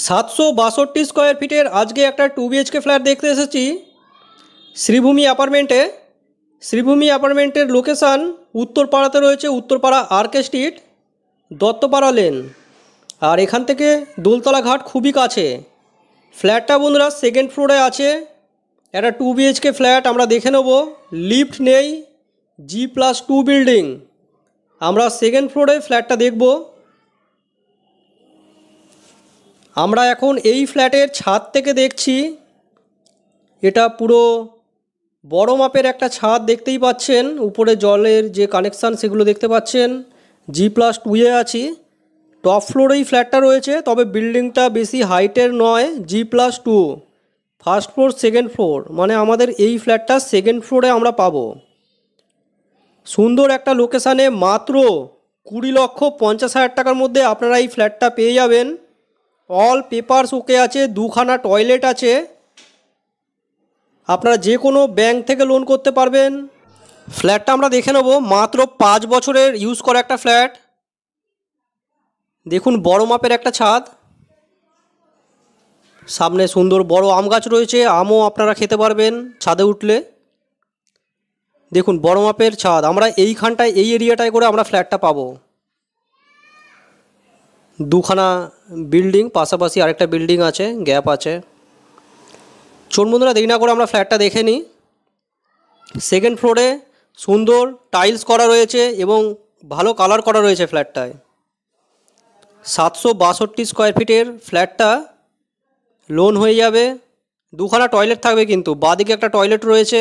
762 square ফিটের আজকে একটা 2 BHK ফ্ল্যাট দেখতে এসেছি শ্রীভূমি অ্যাপার্টমেন্টে। শ্রীভূমি অ্যাপার্টমেন্টের লোকেশান উত্তরপাড়াতে রয়েছে, উত্তরপাড়া আরকে স্ট্রিট, দত্তপাড়া লেন। আর এখান থেকে দোলতলা ঘাট খুবই কাছে। ফ্ল্যাটটা বন্ধুরা সেকেন্ড ফ্লোরে আছে। একটা 2 BHK ফ্ল্যাট আমরা দেখে নেব। লিফট নেই, G+2 বিল্ডিং। আমরা সেকেন্ড ফ্লোরে ফ্ল্যাটটা দেখব। আমরা এখন এই ফ্ল্যাটের ছাদ থেকে দেখছি। এটা পুরো বড় মাপের একটা ছাদ দেখতেই পাচ্ছেন। উপরে জলের যে কানেকশান সেগুলো দেখতে পাচ্ছেন। G+2-এ আছি। টপ ফ্লোরেই ফ্ল্যাটটা রয়েছে, তবে বিল্ডিংটা বেশি হাইটের নয়। G+2, first floor second floor, মানে আমাদের এই ফ্ল্যাটটা সেকেন্ড ফ্লোরে আমরা পাবো। সুন্দর একটা লোকেশানে মাত্র 20,50,000 টাকার মধ্যে আপনারা এই ফ্ল্যাটটা পেয়ে যাবেন। অল পেপারস ওকে আছে, 2খানা টয়লেট আছে। আপনারা যে কোনো ব্যাংক থেকে লোন করতে পারবেন। ফ্ল্যাটটা আমরা দেখে নেব। মাত্র 5 বছরের ইউজ করা একটা ফ্ল্যাট। দেখুন বড় মাপের একটা ছাদ, সামনে সুন্দর বড় আম গাছ রয়েছে, আমও আপনারা খেতে পারবেন ছাদে উঠলে। দেখুন বড় মাপের ছাদ। আমরা এইখানটায় এই এরিয়াটায় করে আমরা ফ্ল্যাটটা পাবো। 2খানা বিল্ডিং, পাশাপাশি আরেকটা বিল্ডিং আছে, গ্যাপ আছে। চলুন বন্ধুরা দেরি না করে আমরা ফ্ল্যাটটা দেখে নিই। সেকেন্ড ফ্লোরে সুন্দর টাইলস করা রয়েছে এবং ভালো কালার করা রয়েছে ফ্ল্যাটটায়। 762 স্কোয়ার ফিটের ফ্ল্যাটটা লোন হয়ে যাবে। 2খানা টয়লেট থাকবে, কিন্তু বাঁদিকে একটা টয়লেট রয়েছে,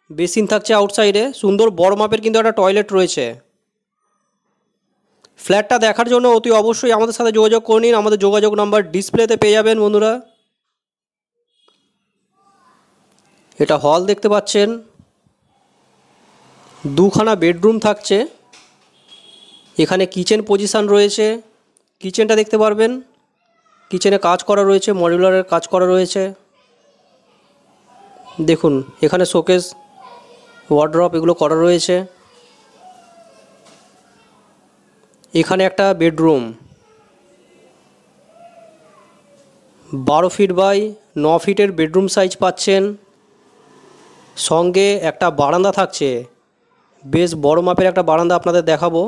বেসিন থাকছে আউটসাইডে। সুন্দর বড় মাপের কিন্তু একটা টয়লেট রয়েছে। ফ্ল্যাটটা দেখার জন্য অতি অবশ্যই আমাদের সাথে যোগাযোগ করে নিন। আমাদের যোগাযোগ নাম্বার ডিসপ্লেতে পেয়ে যাবেন বন্ধুরা। এটা হল দেখতে পাচ্ছেন, 2খানা বেডরুম থাকছে। এখানে কিচেন পজিশান রয়েছে, কিচেনটা দেখতে পারবেন। কিচেনে কাজ করা রয়েছে, মডিউলারের কাজ করা রয়েছে। দেখুন এখানে শোকেস, ওয়ার্ড্রপ এগুলো করা রয়েছে। এখানে একটা বেডরুম, 12 ফিট বাই 9 ফিটের বেডরুম সাইজ পাচ্ছেন। সঙ্গে একটা বারান্দা থাকছে, বেশ বড় মাপের একটা বারান্দা আপনাদের দেখাবো।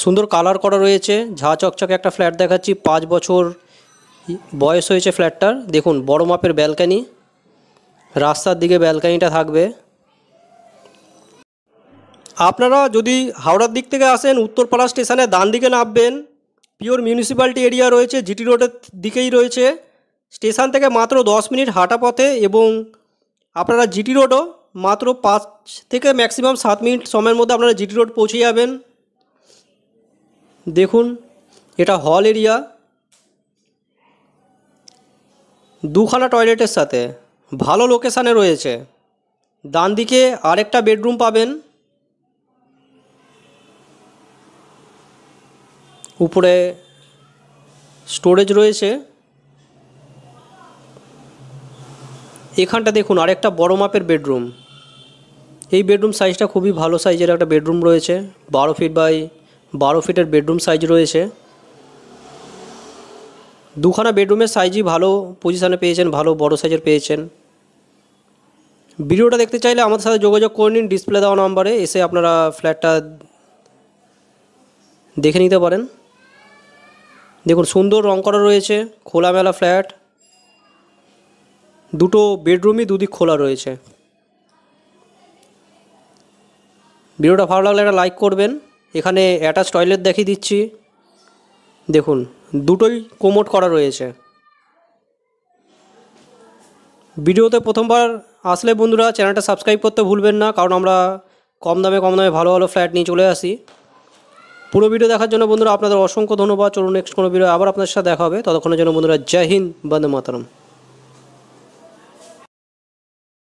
সুন্দর কালার করা রয়েছে, ঝাঁ চকচকে একটা ফ্ল্যাট দেখাচ্ছি। 5 বছর বয়স হয়েছে ফ্ল্যাটটার। দেখুন বড় মাপের ব্যালকানি, রাস্তার দিকে ব্যালকানিটা থাকবে। আপনারা যদি হাওড়ার দিক থেকে আসেন, উত্তরপাড়া স্টেশনে ডান দিকে নামবেন। পিওর মিউনিসিপ্যালিটি এরিয়া রয়েছে, জিটি রোডের দিকেই রয়েছে। স্টেশন থেকে মাত্র 10 মিনিট হাঁটা পথে, এবং আপনারা জিটি রোডও মাত্র 5 থেকে ম্যাক্সিমাম 7 মিনিট সময়ের মধ্যে আপনারা জিটি রোড পৌঁছে যাবেন। দেখুন এটা হল এরিয়া, 2খানা টয়লেটের সাথে ভালো লোকেশানে রয়েছে। ডান দিকে আরেকটা বেডরুম পাবেন। উপরে স্টোরেজ রয়েছে। এখানটা দেখুন আরেকটা বড় মাপের বেডরুম। এই বেডরুম সাইজটা খুবই ভালো সাইজের একটা বেডরুম রয়েছে। 12 ফিট বাই 12 ফিটের বেডরুম সাইজ রয়েছে। 2খানা বেডরুমের সাইজই ভালো পজিশানে পেয়েছেন, ভালো বড় সাইজের পেয়েছেন। ভিডিওটা দেখতে চাইলে আমাদের সাথে যোগাযোগ করে নিন। ডিসপ্লে দেওয়া নাম্বারে এসে আপনারা ফ্ল্যাটটা দেখে নিতে পারেন। দেখুন সুন্দর রং করা রয়েছে, খোলামেলা ফ্ল্যাট। 2টো বেডরুমই দুদিক খোলা রয়েছে। ভিডিওটা ভালো লাগলে একটা লাইক করবেন। এখানে অ্যাটাচ টয়লেট দেখিয়ে দিচ্ছি। দেখুন 2টোই কোমোড করা রয়েছে। ভিডিওতে প্রথমবার আসলে বন্ধুরা চ্যানেলটা সাবস্ক্রাইব করতে ভুলবেন না, কারণ আমরা কম দামে ভালো ভালো ফ্ল্যাট নিয়ে চলে আসি। পুরো ভিডিও দেখার জন্য বন্ধুরা আপনাদের অসংখ্য ধন্যবাদ। চলুন নেক্সট কোনো ভিডিও আবার আপনার সাথে দেখা হবে। ততক্ষণের জন্য বন্ধুরা জয় হিন্দ, বন্দে মাতরম।